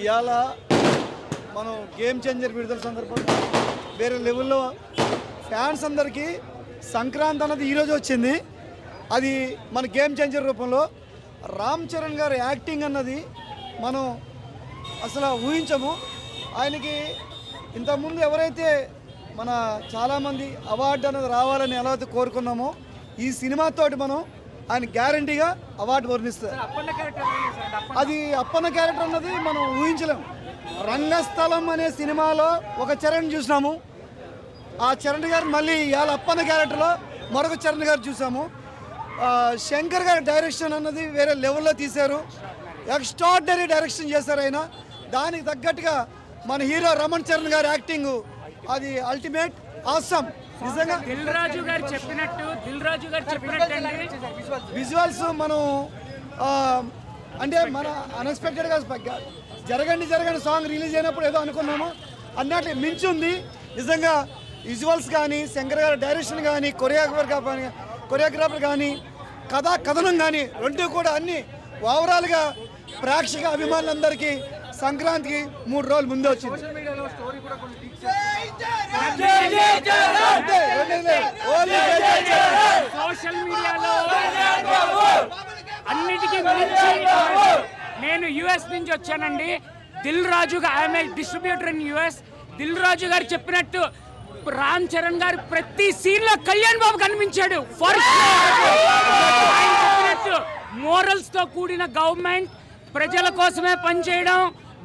ఇవాళ మనం game changer విడుదల సందర్భంగా వేరే లెవెల్లో ఫ్యాన్స్ అందరికీ సంక్రాంతి అన్నది ఈరోజు వచ్చింది. అది మన గేమ్ చేంజర్ రూపంలో రామ్ చరణ్ గారి యాక్టింగ్ అన్నది మనం అసలు ఊహించము. ఆయనకి ఇంతకుముందు ఎవరైతే మన చాలామంది అవార్డు అనేది రావాలని ఎలా అయితే కోరుకున్నామో ఈ సినిమాతోటి మనం ఆయన గ్యారంటీగా అవార్డు వర్ణిస్తారు. అది అప్పన్న క్యారెక్టర్ అన్నది మనం ఊహించలేము. రంగస్థలం అనే సినిమాలో ఒక చరణ్ చూసినాము, ఆ చరణ్ గారు మళ్ళీ ఇవాళ అప్పన్న క్యారెక్టర్లో మరొక చరణ్ గారు చూసాము. శంకర్ గారి డైరెక్షన్ అన్నది వేరే లెవెల్లో తీశారు, ఎక్స్ట్రాడినరీ డైరెక్షన్ చేశారు ఆయన. దానికి తగ్గట్టుగా మన హీరో రమణ్ చరణ్ గారి యాక్టింగ్ అది అల్టిమేట్ ఆసమ్. నిజంగా దిల్ రాజు గారు చెప్పినట్టు విజువల్స్ మనం అంటే మన అన్ఎక్స్పెక్టెడ్గా జరగండి సాంగ్ రిలీజ్ అయినప్పుడు ఏదో అనుకున్నాము అన్నట్లు మించి ఉంది. నిజంగా విజువల్స్ కానీ శంకర్ గారి డైరెక్షన్ కానీ కొరియోగ్రాఫర్ కానీ కథనం కానీ రెండు కూడా అన్ని ఓవరాల్గా ప్రేక్షక అభిమానులందరికీ సంక్రాంతికి 3 రోజులు ముందే వచ్చింది. సోషల్ మీడియాలో అన్నిటికీ మించి నేను యుఎస్ నుంచి వచ్చానండి. Dil Raju I'm a distributor in US. Dil Raju గారు చెప్పినట్టు రామ్ చరణ్ గారు ప్రతి సీన్ లో కళ్యాణ్ బాబు కనిపించాడు. ఆయన చెప్పినట్టు మోరల్స్ తో కూడిన గవర్నమెంట్, ప్రజల కోసమే పనిచేయడం,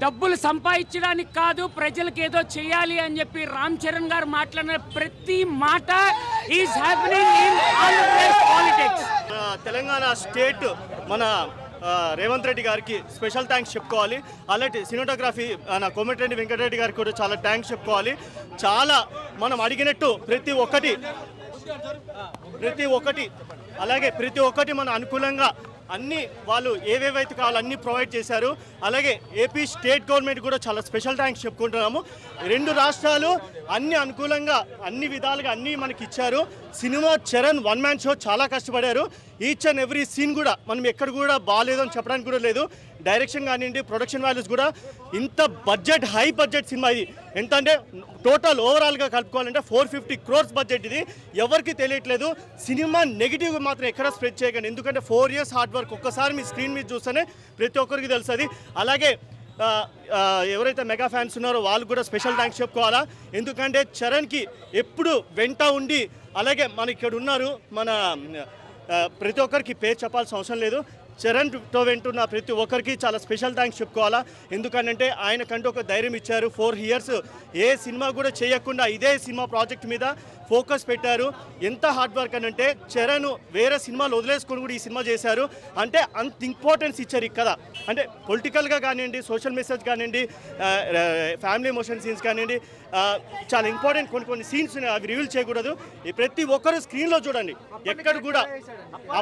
డబ్బులు సంపాదించడానికి కాదు, ప్రజలకు ఏదో చేయాలి అని చెప్పి రామ్ చరణ్ గారు మాట్లాడిన ప్రతి మాట is happening in Andhra Pradesh politics. Telangana state మన రేవంత్ రెడ్డి గారికి స్పెషల్ థ్యాంక్స్ చెప్పుకోవాలి. అలాంటి సినిమాటోగ్రఫీ నా కోమటిరెడ్డి వెంకటరెడ్డి గారికి కూడా చాలా థ్యాంక్స్ చెప్పుకోవాలి. చాలా మనం అడిగినట్టు ప్రతి ఒక్కటి మన అనుకూలంగా అన్నీ వాళ్ళు ఏవేవైతే కావాలో అన్నీ ప్రొవైడ్ చేశారు. అలాగే ఏపీ స్టేట్ గవర్నమెంట్ కూడా చాలా స్పెషల్ థ్యాంక్స్ చెప్పుకుంటున్నాము. 2 రాష్ట్రాలు అన్ని అనుకూలంగా అన్ని విధాలుగా అన్నీ మనకి ఇచ్చారు. సినిమా చరణ్ 1 మ్యాన్ షో చాలా కష్టపడారు. ఈచ్ అండ్ ఎవ్రీ సీన్ కూడా మనం ఎక్కడ కూడా బాగాలేదు అని చెప్పడానికి కూడా లేదు. డైరెక్షన్ కానివ్వండి, ప్రొడక్షన్ వాల్యూస్ కూడా ఇంత బడ్జెట్ హై బడ్జెట్ సినిమా ఇది. ఎంత అంటే టోటల్ ఓవరాల్గా కలుపుకోవాలంటే 450 crores బడ్జెట్ ఇది. ఎవరికి తెలియట్లేదు. సినిమా నెగిటివ్ మాత్రం ఎక్కడ స్ప్రెడ్ చేయకండి, ఎందుకంటే 4 years హార్డ్ వర్క్ ఒక్కసారి మీ స్క్రీన్ మీద చూస్తేనే ప్రతి ఒక్కరికి తెలుస్తుంది. అలాగే ఎవరైతే మెగా ఫ్యాన్స్ ఉన్నారో వాళ్ళు కూడా స్పెషల్ థ్యాంక్స్ చెప్పుకోవాలా. ఎందుకంటే చరణ్కి ఎప్పుడు వెంట ఉండి, అలాగే మన ఇక్కడ ఉన్నారు మన ప్రతి ఒక్కరికి పేరు చెప్పాల్సిన అవసరం లేదు. చరణ్తో వెంటున్న ప్రతి ఒక్కరికి చాలా స్పెషల్ థ్యాంక్స్ చెప్పుకోవాలా. ఎందుకంటే ఆయనకంటూ ఒక ధైర్యం ఇచ్చారు. 4 years ఏ సినిమా కూడా చేయకుండా ఇదే సినిమా ప్రాజెక్ట్ మీద ఫోకస్ పెట్టారు. ఎంత హార్డ్ వర్క్ అని అంటే చరణ్ వేరే సినిమాలు వదిలేసుకొని కూడా ఈ సినిమా చేశారు. అంటే అంత ఇంపార్టెన్స్ ఇచ్చారు ఇక్కడ. అంటే పొలిటికల్గా కానివ్వండి, సోషల్ మెసేజ్ కానివ్వండి, ఫ్యామిలీ ఎమోషన్ సీన్స్ కానివ్వండి, చాలా ఇంపార్టెంట్ కొన్ని సీన్స్ అవి రివీల్ చేయకూడదు. ప్రతి ఒక్కరు స్క్రీన్లో చూడండి. ఎక్కడ కూడా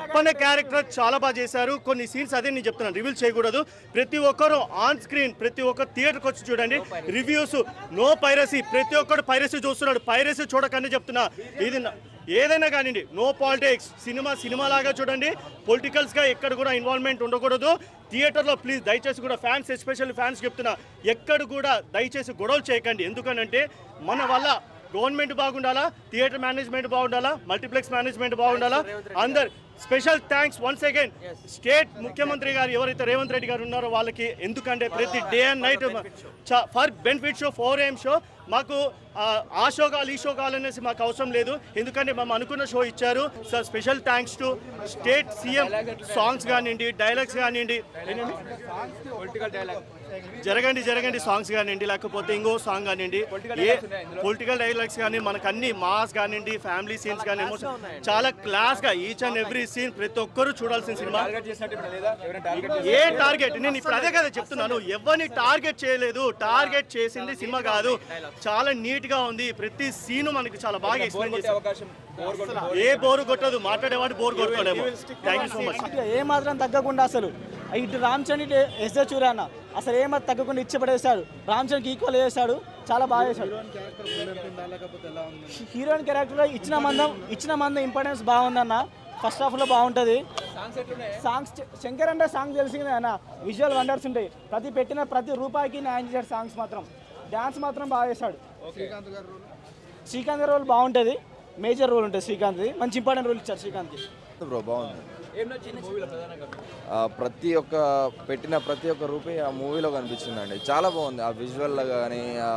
అప్పన్న క్యారెక్టర్ చాలా బాగా చేశారు. కొన్ని సీన్స్ అదే నేను చెప్తున్నాను, రివీల్ చేయకూడదు. ప్రతి ఒక్కరు ఆన్ స్క్రీన్, ప్రతి ఒక్కరు థియేటర్కి వచ్చి చూడండి. రివ్యూస్ నో పైరసీ, ప్రతి ఒక్కరు పైరసీ చూస్తున్నాడు. పైరసీ చూడకనే చెప్తున్నా. ఇది ఏదైనా కానివ్వండి, నో పాలిటిక్స్. సినిమా లాగా చూడండి. పొలిటికల్స్గా ఎక్కడ కూడా ఇన్వాల్వ్మెంట్ ఉండకూడదు. థియేటర్లో ప్లీజ్ దయచేసి కూడా ఫ్యాన్స్, ఎస్పెషల్లీ ఫ్యాన్స్ చెప్తున్నా, ఎక్కడ కూడా దయచేసి గొడవలు చేయకండి. ఎందుకనంటే మన వల్ల గవర్నమెంట్ బాగుండాలా, థియేటర్ మేనేజ్మెంట్ బాగుండాలా, మల్టీప్లెక్స్ మేనేజ్మెంట్ బాగుండాలా. అందరు special thanks once again state ముఖ్యమంత్రి గారు ఎవరైతే రేవంత్ రెడ్డి గారు ఉన్నారో వాళ్ళకి. ఎందుకంటే ప్రతి day and night for benefit show 4 AM show మాకు ఆ షో కావాలి ఈ షో కావాలనేసి మాకు అవసరం లేదు. ఎందుకంటే మేము అనుకున్న షో ఇచ్చారు. So special thanks to state CM. Songs కానివ్వండి, డైలాగ్స్ కానివ్వండి, జరగండి సాంగ్స్ కానివ్వండి, లేకపోతే ఇంకో సాంగ్ కానివ్వండి, పొలిటికల్ డైలాగ్స్ కానీ మనకు అన్ని మాస్ కానివ్వండి, ఫ్యామిలీ సీన్స్ కానీ చాలా క్లాస్గా ఈచ్ అండ్ ఎవ్రీ సీన్ ప్రతి ఒక్కరు చూడాల్సిన సినిమా. ఏ టార్గెట్ నేను ఇప్పుడు అదే కదా చెప్తున్నాను, ఎవరిని టార్గెట్ చేయలేదు. టార్గెట్ చేసింది సినిమా కాదు. చాలా నీట్ గా ఉంది. ప్రతి సీను మనకి చాలా బాగా ఎక్స్ప్లెయిన్ చేశారు. ఏ బోరు కొట్టదు, మాట్లాడేవాడు బోర్ కొట్టలేము. Thank you so much. ఏ మాత్రం తగ్గకుండా అసలు ఇటు రామ్ చరణ్ ఇటు ఎస్ఏ చూరాన్న అసలు ఏమాత్రం తగ్గకుండా ఇచ్చిపడేశాడు. రామ్ చరణ్కి ఈక్వల్ చేశాడు, చాలా బాగా చేశాడు. హీరోయిన్ క్యారెక్టర్ ఇచ్చిన మందం ఇంపార్టెన్స్ బాగుందన్న. ఫస్ట్ హాఫ్లో బాగుంటుంది. సాంగ్స్ శంకర్ అంటే సాంగ్ తెలిసిందే అన్న, విజువల్ వండర్స్ ఉంటాయి. ప్రతి రూపాయికి న్యాయం చేశాడు. సాంగ్స్ మాత్రం, డ్యాన్స్ మాత్రం బాగా చేశాడు. శ్రీకాంత్ గారి రోల్ బాగుంటుంది, మేజర్ రోల్ ఉంటుంది శ్రీకాంత్ది, మంచి ఇంపార్టెంట్ రోల్ ఇచ్చారు శ్రీకాంత్కి. బ్రో బాగుంది. ప్రతి ఒక్క పెట్టిన ప్రతి ఒక్క రూపాయి ఆ మూవీలో కనిపించిందండి. చాలా బాగుంది. ఆ విజువల్ కానీ, ఆ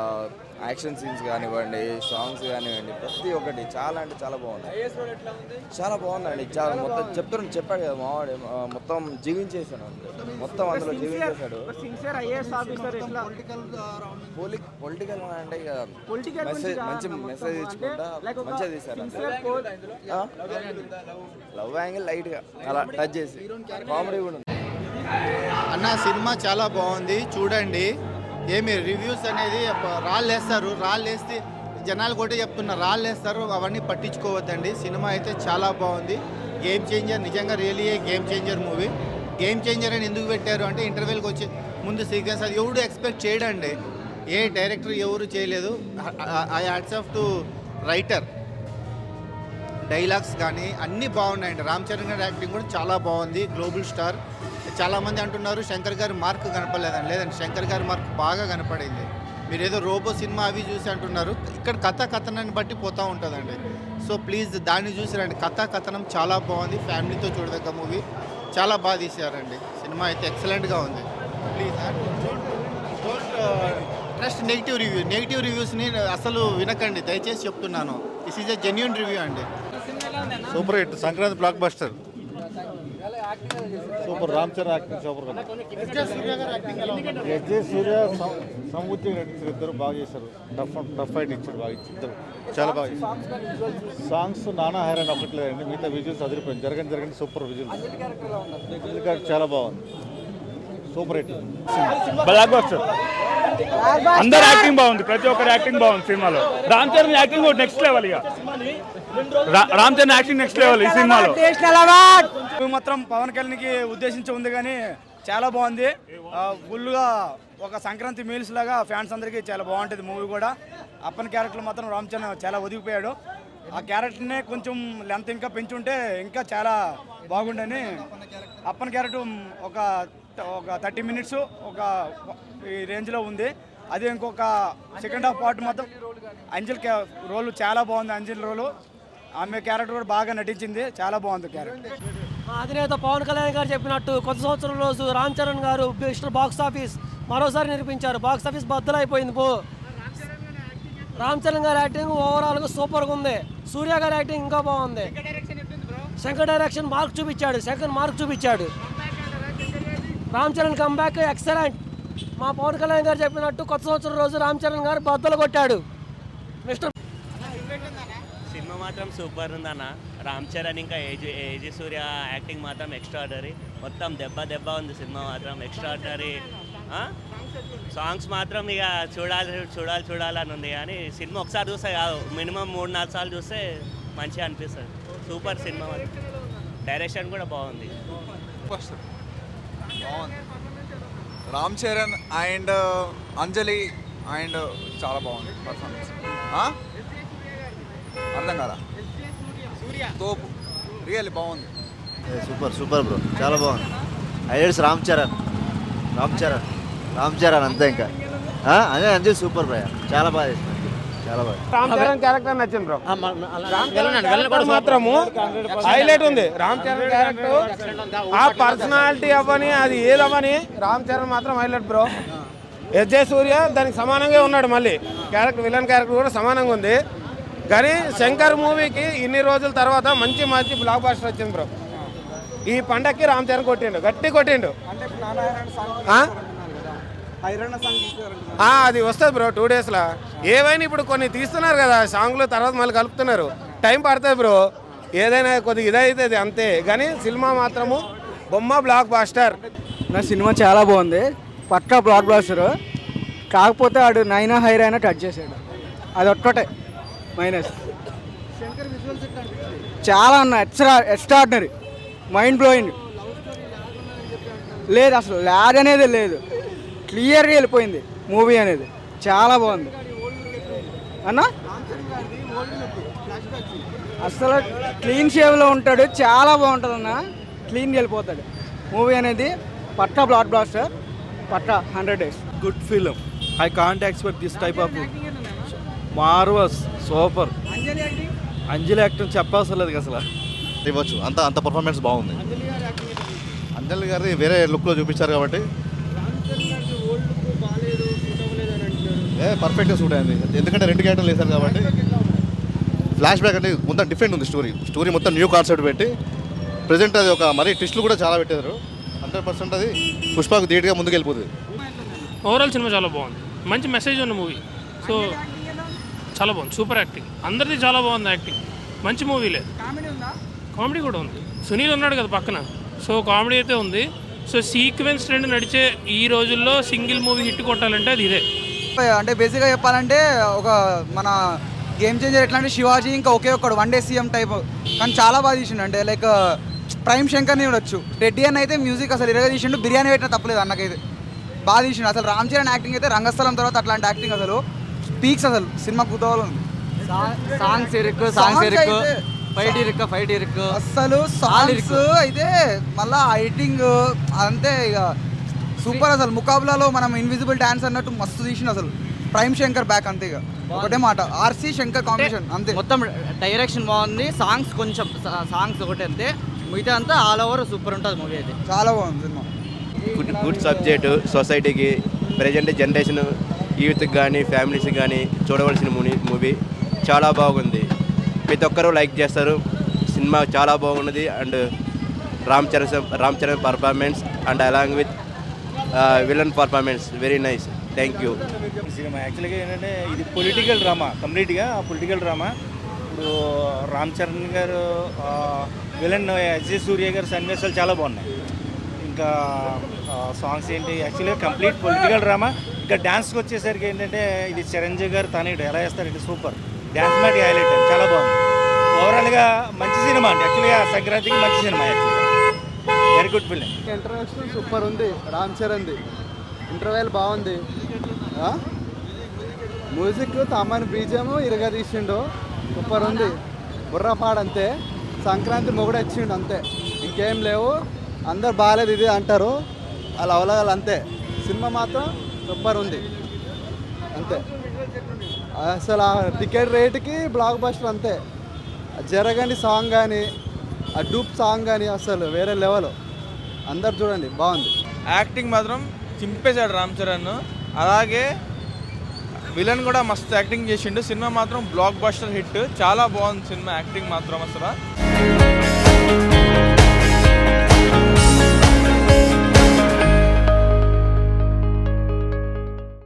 యాక్షన్ సీన్స్ కానివ్వండి, సాంగ్స్ కానివ్వండి, ప్రతి ఒక్కటి చాలా అంటే చాలా బాగుంది. చాలా బాగుందండి. చాలా మొత్తం చెప్పాడు కదా మావాడు, మొత్తం జీవించేసాడు అంతే. మొత్తం అందులో జీవించేశాడు. పొలిటికల్ అంటే ఇక మంచి మెసేజ్ ఇచ్చుకుంటా మంచిగా తీశారు. లవ్ యాంగిల్ లైట్గా అలా టచ్ చేసి కామెడీ కూడా ఉంది. అన్న సినిమా చాలా బాగుంది, చూడండి. ఏమి రివ్యూస్ అనేది రాళ్ళు వేస్తే జనాలు కూడా చెప్తున్నారు, రాళ్ళు వేస్తారు, అవన్నీ పట్టించుకోవద్దండి. సినిమా అయితే చాలా బాగుంది. గేమ్ చేంజర్, నిజంగా really game changer movie. Game changer అని ఎందుకు పెట్టారు అంటే ఇంటర్వెల్కి వచ్చి ముందు సీక్వెన్స్ అది ఎవడు ఎక్స్పెక్ట్ చేయడండి. ఏ డైరెక్టర్ ఎవరు చేయలేదు. I hats off to writer. Dialogues కానీ అన్నీ బాగున్నాయండి. రామ్ చరణ్ గారి యాక్టింగ్ కూడా చాలా బాగుంది. Global star. చాలామంది అంటున్నారు శంకర్ గారి మార్క్ కనపడలేదని. లేదండి, శంకర్ గారి మార్క్ బాగా కనపడింది. మీరు ఏదో రోబో సినిమా అవి చూసి అంటున్నారు, ఇక్కడ కథనాన్ని బట్టి పోతూ ఉంటుందండి. సో ప్లీజ్ దాన్ని చూసి రండి. కథనం చాలా బాగుంది. ఫ్యామిలీతో చూడదగ్గ మూవీ, చాలా బాగా తీశారండి. సినిమా అయితే ఎక్సలెంట్గా ఉంది. ప్లీజ్ డోంట్ ట్రస్ట్ నెగిటివ్ రివ్యూస్ని అసలు వినకండి, దయచేసి చెప్తున్నాను. This is a genuine review అండి. Super hit, Sankranti blockbuster. Super. Ram Charan acting super. SJ Surya సమృద్ధి నటించారు, ఇద్దరు బాగా చేశారు. టఫ్ ఫైట్ ఇచ్చారు, బాగా ఇద్దరు చాలా బాగా చేశారు. సాంగ్స్ నానా హైరాన్ ఒకట్లేదండి, మిగతా విజువల్స్ అదిరిపోయింది. జరగండి సూపర్ విజువల్స్ చాలా బాగుంది. Super hit, blockbuster. అందరు యాక్టింగ్ బాగుంది, ప్రతి ఒక్కరి యాక్టింగ్ బాగుంది సినిమాలో. Ram Charan acting next level. ఇక Ram Charan acting next level ఈ సినిమాలో. మాత్రం పవన్ కళ్యాణ్కి ఉద్దేశించి ఉంది కానీ చాలా బాగుంది. ఫుల్గా ఒక సంక్రాంతి మీల్స్ లాగా ఫ్యాన్స్ అందరికీ చాలా బాగుంటుంది మూవీ కూడా. అప్పని క్యారెక్టర్ మాత్రం రామ్ చరణ్ చాలా ఒదిగిపోయాడు. ఆ క్యారెక్టర్నే కొంచెం లెంత్ ఇంకా పెంచుంటే ఇంకా చాలా బాగుండని. అప్పని క్యారెక్టర్ ఒక 30 మినిట్స్ ఒక ఈ రేంజ్లో ఉంది. అదే ఇంకొక సెకండ్ హాఫ్ పార్ట్ మొత్తం అంజల్ రోల్ చాలా బాగుంది. అంజల్ రోలు, ఆమె క్యారెక్టర్ కూడా బాగా నటించింది, చాలా బాగుంది క్యారెక్టర్. అధినేత పవన్ కళ్యాణ్ గారు చెప్పినట్టు కొత్త సంవత్సరం రోజు రామ్ చరణ్ గారు బాక్స్ ఆఫీస్ మరోసారి నిరూపించారు. బాక్స్ ఆఫీస్ బద్దలైపోయింది. రామ్ చరణ్ గారి యాక్టింగ్ ఓవరాల్గా సూపర్గా ఉంది. సూర్య గారి యాక్టింగ్ ఇంకా బాగుంది. శంకర్ డైరెక్షన్ మార్క్ చూపించాడు. Ram Charan comeback excellent. మా పవన్ కళ్యాణ్ గారు చెప్పినట్టు కొత్త సంవత్సరం రోజు రామ్ చరణ్ గారు బద్దలు కొట్టాడు. సినిమా మాత్రం సూపర్ ఉందన్న. రామ్ చరణ్ ఇంకా ఏజీ సూర్య యాక్టింగ్ మాత్రం ఎక్స్ట్రాడనరీ. మొత్తం దెబ్బ ఉంది సినిమా మాత్రం, ఎక్స్ట్రాడనరీ. సాంగ్స్ మాత్రం ఇక చూడాలని ఉంది. కానీ సినిమా ఒకసారి చూస్తే కాదు, మినిమం 3-4 సార్లు చూస్తే మంచిగా అనిపిస్తుంది. Super cinema. డైరెక్షన్ కూడా బాగుంది. Ram Charan and Anjali and చాలా బాగుంది పర్ఫార్మెన్స్. అర్థం కదా, తోపు రియల్లీ బాగుంది. సూపర్ బ్రో, చాలా బాగుంది. హైలైట్స్ రామ్ చరణ్ అంతే. ఇంకా అదే అంజలి సూపర్ బ్రో, చాలా బాగా చేసింది, చాలా బాగా. రామ్ చరణ్ క్యారెక్టర్ నచ్చింది బ్రో. మాత్రము హైలైట్ ఉంది. రామ్ చరణ్ క్యారెక్టర్ ఆ పర్సనాలిటీ అవ్వని, అది ఏదవ్వని, రామ్ చరణ్ మాత్రం హైలైట్ బ్రో. ఎస్జే సూర్య దానికి సమానంగా ఉన్నాడు. మళ్ళీ విలన్ క్యారెక్టర్ కూడా సమానంగా ఉంది. కానీ శంకర్ మూవీకి ఇన్ని రోజుల తర్వాత మంచి బ్లాక్ బస్టర్ వచ్చింది బ్రో. ఈ పండక్కి రామ్ చరణ్ గట్టి కొట్టిండు. అది వస్తుంది బ్రో 2 డేస్లో. ఏవైనా ఇప్పుడు కొన్ని తీస్తున్నారు కదా సాంగ్లు, తర్వాత మళ్ళీ కలుపుతున్నారు, టైం పడుతుంది బ్రో. ఏదైనా కొద్దిగా ఇదవుతుంది అంతే. కానీ సినిమా మాత్రము బొమ్మ బ్లాక్ బాస్టర్. నా సినిమా చాలా బాగుంది, పక్కా బ్లాక్ బాస్టర్. కాకపోతే ఆడు నైనా హైరైనా టచ్ చేసాడు, అది ఒక్కటే మైనస్. చాలా ఉన్నాయి, ఎక్స్ట్రాడినరీ, మైండ్ బ్లోయింగ్. లేదు అసలు ల్యాగ్ అనేది లేదు, క్లియర్గా వెళ్ళిపోయింది మూవీ అనేది, చాలా బాగుంది అన్న. అసలు క్లీన్ షేవ్లో ఉంటాడు, చాలా బాగుంటుంది అన్న. క్లీన్ వెళ్ళిపోతాడు. మూవీ అనేది పట్టా బ్లాక్ బ్లాస్టర్, పట్టా 100 days. Good film. I can't expect this type of marvels, super. Anjali acting చెప్పవసరం లేదు అసలు. ఇవ్వచ్చు, అంత పర్ఫార్మెన్స్ బాగుంది. అంజలి గారిని వేరే లుక్లో చూపించారు కాబట్టి పర్ఫెక్ట్గా సూట్ అయింది. ఎందుకంటే 2 క్యారెక్టర్లు వేశారు కాబట్టి. ఫ్లాష్ బ్యాక్ అంటే మొత్తం డిఫరెంట్ ఉంది. స్టోరీ మొత్తం న్యూ కాన్సెప్ట్ పెట్టి ప్రజెంట్ అది ఒక మరీ ట్విస్టులు కూడా చాలా పెట్టారు. 100% అది పుష్పకు ధీటుగా ముందుకు వెళ్ళిపోతుంది. ఓవరాల్ సినిమా చాలా బాగుంది, మంచి మెసేజ్ ఉన్న మూవీ. సో చాలా బాగుంది, సూపర్ యాక్టింగ్, అందరిది చాలా బాగుంది యాక్టింగ్. మంచి మూవీ లేదు, కామెడీ కూడా ఉంది. సునీల్ ఉన్నాడు కదా పక్కన, సో కామెడీ అయితే ఉంది. సో సీక్వెన్స్ ట్రెండ్ నడిచే ఈ రోజుల్లో సింగిల్ మూవీ హిట్ కొట్టాలంటే అది ఇదే. అంటే బేసిక్గా చెప్పాలంటే ఒక మన గేమ్ చేంజర్ ఎట్లా అంటే శివాజీ ఇంకా ఒకే ఒక్కడు 1 day CM టైప్, కానీ చాలా బాగా తీసిండు. అంటే లైక్ ప్రైమ్ శంకర్ని చూడొచ్చు. రెడ్డి అని అయితే మ్యూజిక్ అసలు ఇరగా తీసిండు, బిర్యానీ పెట్టిన తప్పలేదు అన్నకైతే బాగా తీసిండు. అసలు రామ్ చరణ్ యాక్టింగ్ అయితే రంగస్థలం తర్వాత అట్లాంటి యాక్టింగ్ అసలు పీక్స్, అసలు సినిమా కుతూహలం ఉంది. సాంగ్స్ ఫైట్ ఇరుక్కు అసలు సాంగ్స్ అయితే మళ్ళా ఎడిటింగ్ అంతే ఇక సూపర్. అసలు ముకాబులాలో మనం ఇన్విజిబుల్ డాన్స్ అన్నట్టు మస్తు తీసిన. అసలు ప్రైమ్ శంకర్ బ్యాక్ అంతే, ఇక ఒకటే మాట, ఆర్సీ శంకర్ కాంబినేషన్ అంతే. మొత్తం డైరెక్షన్ బాగుంది, సాంగ్స్ కొంచెం సాంగ్స్ ఒకటి అంతే, మిగతా అంతా ఆల్ ఓవర్ సూపర్ ఉంటుంది మూవీ అయితే. చాలా బాగుంది సినిమా. గుడ్ సబ్జెక్టు, సొసైటీకి ప్రజెంట్ జనరేషన్ యూత్కి కానీ ఫ్యామిలీస్కి కానీ చూడవలసిన మూవీ. చాలా బాగుంది, ప్రతి ఒక్కరూ లైక్ చేస్తారు. సినిమా చాలా బాగున్నది. And Ram Charan performance and along with villain performance very nice. Thank you. Cinema యాక్చువల్గా ఏంటంటే ఇది పొలిటికల్ డ్రామా, కంప్లీట్గా పొలిటికల్ డ్రామా. ఇప్పుడు రామ్ చరణ్ గారు విలన్ ఎస్జే సూర్య గారు సన్నివేశాలు చాలా బాగున్నాయి. ఇంకా సాంగ్స్ ఏంటి, యాక్చువల్గా కంప్లీట్ పొలిటికల్ డ్రామా. ఇంకా డ్యాన్స్కి వచ్చేసరికి ఏంటంటే ఇది చిరంజీవి గారు తనయుడు ఎలా వేస్తారు, ఇది సూపర్. డ్యాన్స్ మ్యాట్ హైలైట్, చాలా బాగుంది. ఓవరాల్గా మంచి సినిమా అండి. యాక్చువల్గా సంక్రాంతికి మంచి సినిమా, యాక్చువల్గా very good film. Introduction super ఉంది రామ్ చరణ్ది, ఇంటర్వెల్ బాగుంది. మ్యూజిక్ తమన్ బీజము ఇరగా తీసిండు, సూపర్ ఉంది. బుర్రపాడంతే, సంక్రాంతి మొగుడు వచ్చిండు అంతే, ఇంకేం లేవు. అందరు బాగాలేదు ఇది అంటారు, అలా అవలగాలి అంతే. సినిమా మాత్రం సూపర్ ఉంది అంతే. అసలు ఆ టికెట్ రేటుకి బ్లాక్ బస్టర్ అంతే. జరగని సాంగ్ కానీ, ఆ డూప్ సాంగ్ కానీ అసలు వేరే లెవెల్. అందరు చూడండి, బాగుంది. యాక్టింగ్ మాత్రం చింపేశాడు రామ్ చరణ్. అలాగే విలన్ కూడా మస్తు యాక్టింగ్ చేసిండు. సినిమా మాత్రం బ్లాక్ బస్టర్ హిట్, చాలా బాగుంది సినిమా. యాక్టింగ్ మాత్రం అసలు